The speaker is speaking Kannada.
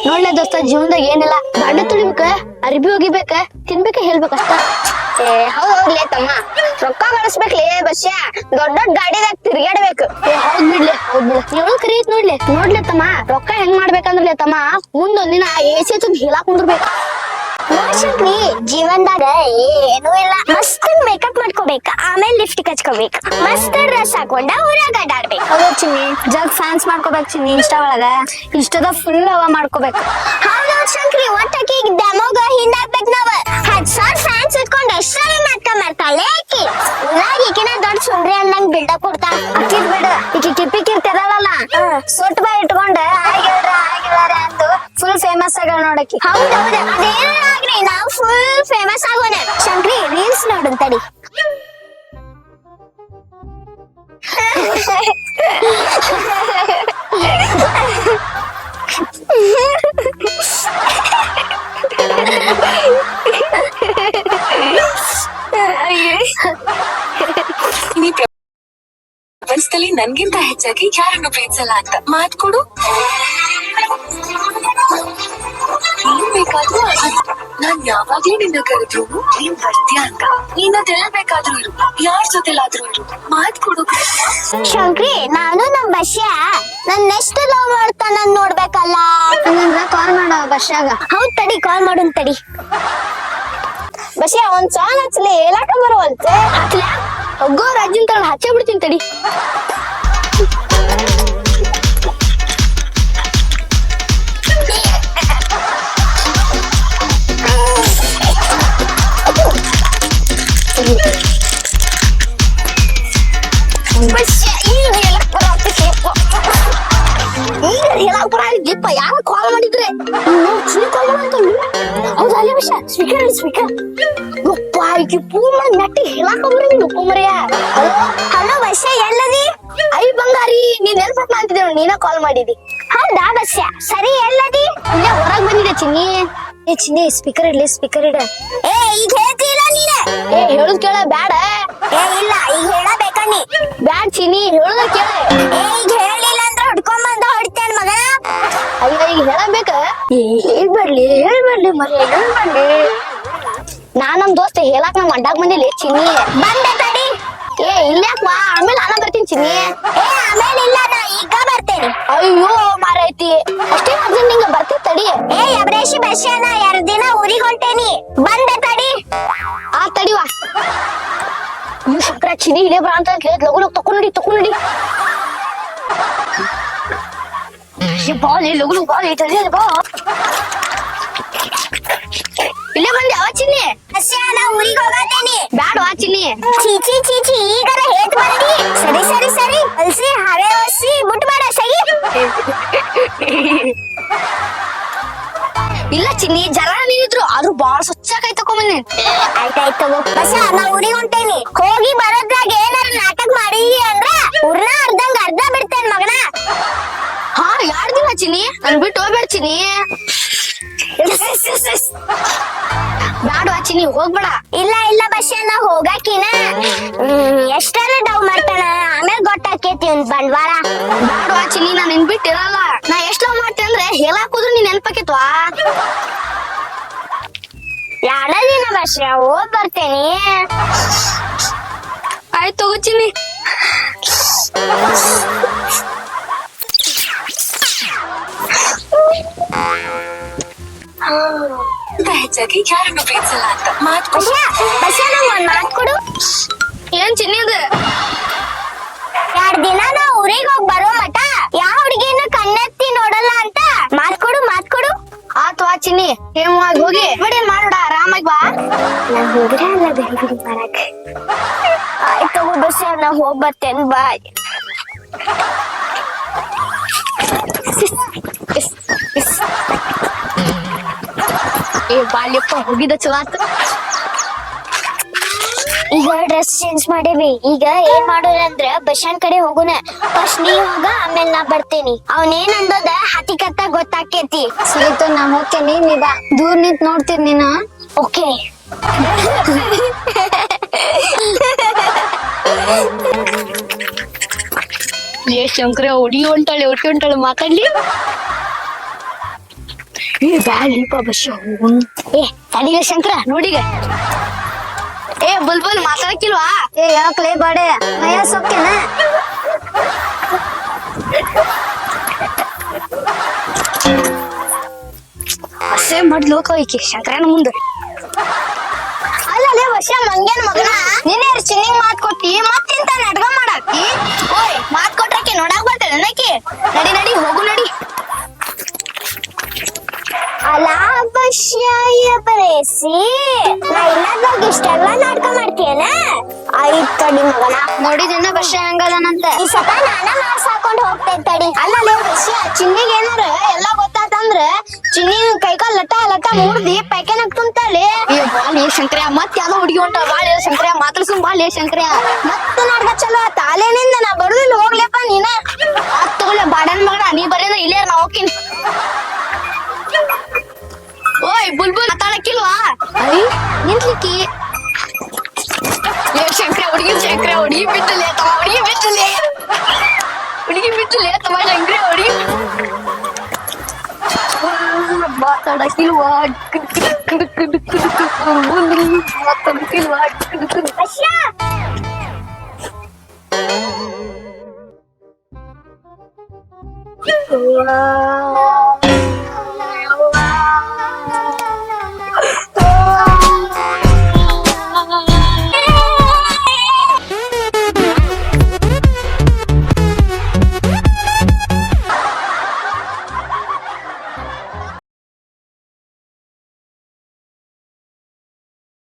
ನೋಡ್ಲೆ ದೋಸ್ತ ಜೀವನದಾಗ ಏನಿಲ್ಲ ಬಾಂಡೆ ತುಳಿಬೇಕ ಅರ್ಬಿ ಒಗಿಬೇಕ ತಿನ್ಬೇಕ ಹೇಳ್ಬೇಕಷ್ಟ. ಏ ಹೌದ್ಲೇ ತಮ್ಮ, ರೊಕ್ಕ ಗಳಿಸ್ಬೇಕ್ಲೇ ಬಸ್ಯ, ದೊಡ್ಡ ದೊಡ್ಡ ಗಾಡಿದಾಗ ತಿರ್ಗಾಡ್ಬೇಕು. ಹೌದ್ ಬಿಡ್ಲೆ ನೀವು ಕರೀತ್ ನೋಡ್ಲೆ ತಮ್ಮ, ರೊಕ್ಕ ಹೆಂಗ್ ಮಾಡ್ಬೇಕಂದ್ರಲೆ ತಮ್ಮ ಮುಂದೊಂದಿನ ಎಸಿ ಹಚ್ಚದ್ ಹೇಳಾಕ್ ಕುಂದ್ರಬೇಕ. ನೋಡ್ರಿ ಜೀವನದಾಗ ಏನೂ ಇಲ್ಲ, ಮಸ್ತ್ ಮೇಕಪ್ ಮಾಡ್ಕೋಬೇಕ, ಆಮೇಲೆ ಲಿಫ್ಟಿಕ್ ಹಚ್ಕೋಬೇಕ, ಮಸ್ತ್ ಡ್ರೆಸ್ ಹಾಕೊಂಡ ಊರಾಗ ಅಡ್ಡಾಡ್ಬೇಕು. ಹೌದು ಚಿನ್ನಿ, ಜಗ್ ಫ್ಯಾನ್ಸ್ ಮಾಡ್ಕೋಬೇಕು ಚಿನ್ನಿ, ಇನ್ಸ್ಟಾ ಒಳಗ ಇಷ್ಟದ ಫುಲ್ ಅವ ಮಾಡ್ಕೋಬೇಕು. ಹೌದೌದ್ ಶಂಕ್ರಿ, ಒಟ್ಟಕಿ ಡೆಮೋಗ ಹಿಂದಾಕ್ಬೇಕು ನಾವ. 10,000 ಫ್ಯಾನ್ಸ್ ಇಟ್ಕೊಂಡ್ ಎಷ್ಟಾರ ಮಾಡ್ತಾಳೆ ಆಕಿ. ಊರಾಗ ಈಕಿನ ದೊಡ್ಡ ಸುಂದ್ರಿ ಅಂದಂಗ್ ಬಿಲ್ಡಪ್ ಕೊಡ್ತಾಳ. ಅಕ್ಕಿದ್ ಬಿಡ, ಈಕಿ ಕಿರ್ತಿರಲ್ಲ ಸೊಟ್ ಬಾಯ್ ಇಟ್ಕೊಂಡ ಆಗಿಲ್ಲಾರೆ ಅಂದು ಫುಲ್ ಫೇಮಸ್ ಆಗ ನೋಡಕಿ. ಹೌದೌದು, ಅದೇನ ಆಗ್ರಿ ನಾವು ಫುಲ್ ಫೇಮಸ್ ಆಗೋಣ. ಶಂಕ್ರಿ ರೀಲ್ಸ್ ನೋಡೋಣ ತಡಿ. ಪ್ರಪಂಚದಲ್ಲಿ ನನ್ಗಿಂತ ಹೆಚ್ಚಾಗಿ ಯಾರನ್ನು ಪ್ರೀತಿಸಲ್ಲ ಅಂತ ಮಾತು ಕೊಡು. ಏನ್ ಬೇಕಾದ್ರೂ ನಾನ್ ಯಾವಾಗ್ಲೂ ನಿನ್ನ ಕರೆದ್ರು ನೀನ್ ಬರ್ತೀಯ ಅಂತ. ನೀನ ತಿಳ್ಬೇಕಾದ್ರೂ ಇರು, ಯಾರ ಜೊತೆಲಾದ್ರೂ ಇರು, ಮಾತ್ ಕೊಡು. ಶಂಕ್ರಿ, ನಾನು ನಮ್ ಬಸ್ಯ ನೆಕ್ಸ್ಟ್ ಲವ್ ಮಾಡ್ತಾನ ನೋಡ್ಬೇಕಲ್ಲ. ಹಂಗಂದ್ರ ಕಾಲ್ ಮಾಡ ಬಸ್ಯಾಗ. ಹೌದ್ ತಡಿ, ಕಾಲ್ ಮಾಡೋನ್ ತಡಿ. ಬಸ್ಯ ಒಂದ್ ಸಾಂಗ್ ಹಚ್ಲಿ, ಹೇಳಾಕ ಬರುವಂತೆ. ಹಚ್ಲ ಒಗ್ಗೋ ರಾಜ್ಯನ್ ತಳ ಹಚ್ಚೇ ಬಿಡ್ತೀನಿ ತಡಿ. ಗಿಪ್ಪ ಯಾರ ಕಾಲ್ ಮಾಡಿದ್ರೆ ಹೌದಾ ವಿಷಯ ಸ್ಪೀಕರ್ ಯಪ್ಪ ಈಕಿ ಪೂರ್ಣ ನೆಟ್ಟಿ ಹೇಳಾಕ ಮರ್ಯ. ಹಲೋ ಬಸ್ಯ, ಎಲ್ಲದಿ? ಐ ಬಂಗಾರಿ, ನೀನ್ ನೆನ್ಪಕ್ ಮಾಡ್ತಿದ್ದೇವ, ನೀನ ಕಾಲ್ ಮಾಡಿದಿ. ಹೌದಾ ಬಸ್ಯ, ಸರಿ ಎಲ್ಲದಿ? ಇಲ್ಲೇ ಹೊರಗ್ ಬಂದಿದೆ ಚಿನ್ನಿ. ಏ ಚಿನ್ನಿ, ಸ್ಪೀಕರ್ ಇಡ. ಏ ಈಗ ಹೇಳ್ತಿಲ್ಲ ನೀನ? ಏ ಹೇಳುದ್ ಕೇಳ ಬ್ಯಾಡ. ಏ ಇಲ್ಲ, ಈಗ ಹೇಳಬೇಕ ನೀ. ಬ್ಯಾಡ್ ಚಿನ್ನಿ, ಹೇಳುದ ಕೇಳ. ಏ ಈಗ ಹೇಳಿಲ್ಲ ಅಂದ್ರೆ ಹುಡ್ಕೊಂಡ್ ಬಂದ ಹೊಡಿತೇನ್ ಮಗನ. ಅಯ್ಯ ಈಗ ಹೇಳಬೇಕ. ಹೇಳ್ಬೇಡ್ಲಿ ಮರ್ಯ, ಹೇಳ್ಬೇಡ್ಲಿ. ನಾ ನಮ್ ದೋಸ್ತ ಹೇಳಾಕ್ ನಮ್ ಅಡ್ಡಾಗ್ ಬಂದಿಲ್ಲ ಚಿನ್ನಿ. ಬಂದೆ ತಡಿ. ಏ ಇಲ್ಲಾಕ್ ಬಾ, ಆಮೇಲೆ ನಾನ ಬರ್ತೀನಿ ಚಿನ್ನಿ. ಏ ಆಮೇಲೆ ಇಲ್ಲ, ನಾ ಈಗ ಬರ್ತೇನೆ. ಅಯ್ಯೋ ಮಾರೈತಿ, ಅಷ್ಟೇ ಅರ್ಜೆಂಟ್ ನಿಂಗ ಬರ್ತೀವಿ ತಡಿ. ಏ ಅಬ್ರೇಶಿ ಬಸ್ಯ, ನಾ 2 ದಿನ ಊರಿಗೆ ಹೊಂಟೇನಿ, ಬಂದೆ ತಡಿ. ಆ ತಡಿವಾ. ನೀವು ಶಂಕರ ಚಿನ್ನಿ ಇಲ್ಲೇ ಬರ ಅಂತ ಕೇಳಿದ್, ಲಗು ತಕೊಂಡಿ. ಬಾಲಿ ಲಗು ಬಾಲಿ ಬಾ. ಇಲ್ಲೇ ಬಂದೆ ಅವ ಚಿನ್ನಿ. ಬಸ್ಯ, ನಾ ಊರಿಗೆ ಹೋಗತೇನಿ. ಬ್ಯಾಡವಾ ಚಿನ್ನಿ. ಚೀಚಿ ಈಗರ ಹೇತ್ ಬಂದಿ. ಸರಿ ಅಲ್ಸಿ ಹವೆ ಒಸಿ ಮುಟ್ಬೇಡ ಸಗಿ. ಇಲ್ಲ ಚಿನ್ನಿ, ಜರ ನೀರಿದ್ರು ಆದ್ರೂ ಬಾಳ ಸ್ವಚ್ಛಾಗಿ ತಕೊಂಬಂದಿ. ಆಯ್ತಾಯ್ತು ಬಸ್ಯ, ನಾ ಊರಿಗೆ ಹೊಂಟೇನಿ. ಹೋಗಿ ಬರೋದ್ರಾಗ ಏನಾರ ನಾಟಕ ಮಾಡಿದಿ ಅಂದ್ರ ಊರ್ನ ಅರ್ಧ ಬಿಡ್ತೇನ್ ಮಗನ. ಹಾ 2 ದಿನ ಚಿನ್ನಿ, ನನ್ ಬಿಟ್ಟು ಹೋಗ್ಬೇಡ ಚಿನ್ನಿ. ಬ್ಯಾಡವಾ ಚಿನ್ನಿ, ಹೋಗ್ಬೇಡ. ಇಲ್ಲ ಬಸ್ಯ, ನಾ ಹೋಗಾಕಿನ ಎಷ್ಟಾರ ಡವ್ ಮಾಡ್ತಾನ, ಆಮೇಲೆ ಗೊತ್ತಾಕೇತಿ ಒಂದ್ ಬಂಡವಾಳ. ಬ್ಯಾಡವಾ ಚಿನ್ನಿ, ನಾ ನಿನ್ ಬಿಟ್ಟು ಇರಲ್ಲ. ನಾ ಎಷ್ಟ್ ಲವ್ ಮಾಡ್ತೇನೆ ಅಂದ್ರೆ ಹೇಳಾಕೋದ್ರು ನೀನ್ ನೆನ್ಪಕ್ಕಿತ್ವಾ. 2 ದಿನ ಬಸ್ಯ, ಹೋಗ್ ಬರ್ತೇನಿ. ಆಯ್ತು ತಗೋ ಚಿನ್ನಿ. ಹೆಚ್ಚಾಗಿ ಯಾರನ್ನು ಪ್ರೀತಿಸಲ್ಲ ಅಂತ ಮಾತು ಕೊಡು. ಬಸ್ಯ, ನಂಗ್ ಒಂದ್ ಮಾತ್ ಕೊಡು. ಏನ್ ಚಿನ್ನಿ ಅದು? 2 ದಿನ ನಾ ಊರಿಗೆ ಹೋಗ್ ಬರೋ ಮಟ ಯಾವ ಹುಡುಗಿನ ಕಣ್ಣೆತ್ತಿ ನೋಡಲ್ಲ ಅಂತ ಮಾತ್ ಕೊಡು. ಆತ್ವಾ ಚಿನ್ನಿ, ಹೇಮವಾಗಿ ಹೋಗಿ ಬಿಡಿ ಮಾಡೋಡ, ಆರಾಮಾಗಿ ಬಾ. ನಾ ಹೋಗ್ರೆ ಅಲ್ಲ ಬೆಳಿಬಿಡಿ ಮಾಡಕ್. ಆಯ್ತು ಬಸ್ಯ, ನಾ ಹೋಗ್ ಬರ್ತೇನೆ, ಬಾಯ್. ಏ ಬಾಲ್ಯಪ್ಪ, ಹೋಗಿದ ಚಲೋ ಆತು. ಈಗ ಡ್ರೆಸ್ ಚೇಂಜ್ ಮಾಡೇವಿ. ಈಗ ಏನ್ ಮಾಡೋದಂದ್ರ ಬಸ್ಯಾನ್ ಕಡೆ ಹೋಗುನ. ಫಸ್ಟ್ ನೀ ಹೋಗ, ಆಮೇಲೆ ನಾ ಬರ್ತೇನಿ. ಅವನೇನ್ ಅಂದೋದ ಹತಿಕತ್ತ ಗೊತ್ತಾಕೇತಿ. ಸರಿತು, ನಾ ಹೋಗ್ತೇನಿ, ನೀ ಬಾ. ದೂರ ನಿಂತ್ ನೋಡ್ತೀನಿ ನೀನು. ಓಕೆ. ಏ ಶಂಕರ, ಹುಡುಗಿ ಹೊಂಟಾಳೆ ಮಾತಾಡ್ಲಿ. ಬ್ಯಾಲಿಪ ಬಸ್ ಏ ತಡಿಗ ಶಂಕರ ನೋಡಿಗ ಏ ಬುಲ್ಬುಲ್ ಮಾತಾಡಕ್ಕಿಲ್ವಾ ಏ ಯಾಕ್ಲೇ ಬಾಡೆ ನಯ ಸೊಕ್ಕೇನ ಅಷ್ಟೇ ಮಾಡ್ಲು ಈಕೆ ಶಂಕರನ ಮುಂದೆ ಅಲ್ಲೇ ವರ್ಷ ಮಂಗ್ಯನ್ ಮಗನ ನೀನೇ ಚಿನ್ನಿಗ್ ಮಾತ್ ಕೊಟ್ಟಿ ಮತ್ತಿಂತ ನಡ್ಗ ಮಾಡಾಕಿ ಓಯ್ ಮಾತ್ ಕೊಟ್ರಕ್ಕೆ ನೋಡಾಕ್ ಬರ್ತಾಳೆ ನಕ್ಕಿ ನಡಿ ನಡಿ ಹೋಗು ನಡಿ ಅಲಾ ಬಶ್ಯಾಯ ಬರೇಸಿ ನಾ ಇಲ್ಲದಾಗ ಇಷ್ಟೆಲ್ಲ ನಾಟಕ ಮಾಡ್ತೀಯನ ಆಯ್ತ್ ತಡಿ ಮಗನ ನೋಡಿದನ್ನ ಬಸ್ ಹೆಂಗದನಂತ ಈ ಸತ ನಾನ ಮಾರ್ಸ್ ಹಾಕೊಂಡ್ ಹೋಗ್ತೇನೆ ತಡಿ ಅಲ್ಲೇ ಬಸ್ಯ ಚಿನ್ನಿಗೆ ಏನಾರ ಎಲ್ಲ ಗೊತ್ತಾತಂದ್ರ ಚಿನ್ನಿ ಕೈಕಾಲ್ ಲಟ್ಟ ಮುರ್ದಿ ಪೈಕೆನಾಗ ತುಂಬ್ತಾಳೆ ಏ ಬಾಲಿ ಶಂಕರ ಮತ್ ಯಾವ್ದೋ ಹುಡುಗಿ ಹೊಂಟ ಬಾಳೆ ಶಂಕರ ಮಾತಾಡ್ಸುಮ್ ಬಾಳೆ ಶಂಕರ ಮತ್ತೆ ನಾಟಕ ಚಲೋ ಆತ ಅಲೇನಿಂದ ನಾ ಬರುದಿಲ್ಲ ಹೋಗ್ಲೇಪ್ಪ ನೀನ ಅದ್ ತಗೊಳ್ಳೆ ಬಾಡನ್ ಮಗನ ನೀ ಬರೇನ ಇಲ್ಲೇ ನಾ ಹೋಗ್ತೀನಿ ಓಯ್ ಬುಲ್ಬುಲ್ ಮಾತಾಡಕ್ಕಿಲ್ವಾ ಐ ನಿಂತ್ಲಿಕ್ಕಿ ಏ ಶಂಕರ ಹುಡುಗಿ ಬಿಟ್ಟಲೆ ತಮ್ಮ ಹುಡುಗಿ ಬಿಟ್ಟಲೆ ತಮ್ಮ ಶಂಕರ ಹುಡುಗಿ ಮಾತಾಡಕ್ಕಿಲ್ವಾ ಮಾತಾಡಕ್ಕಿಲ್ವಾ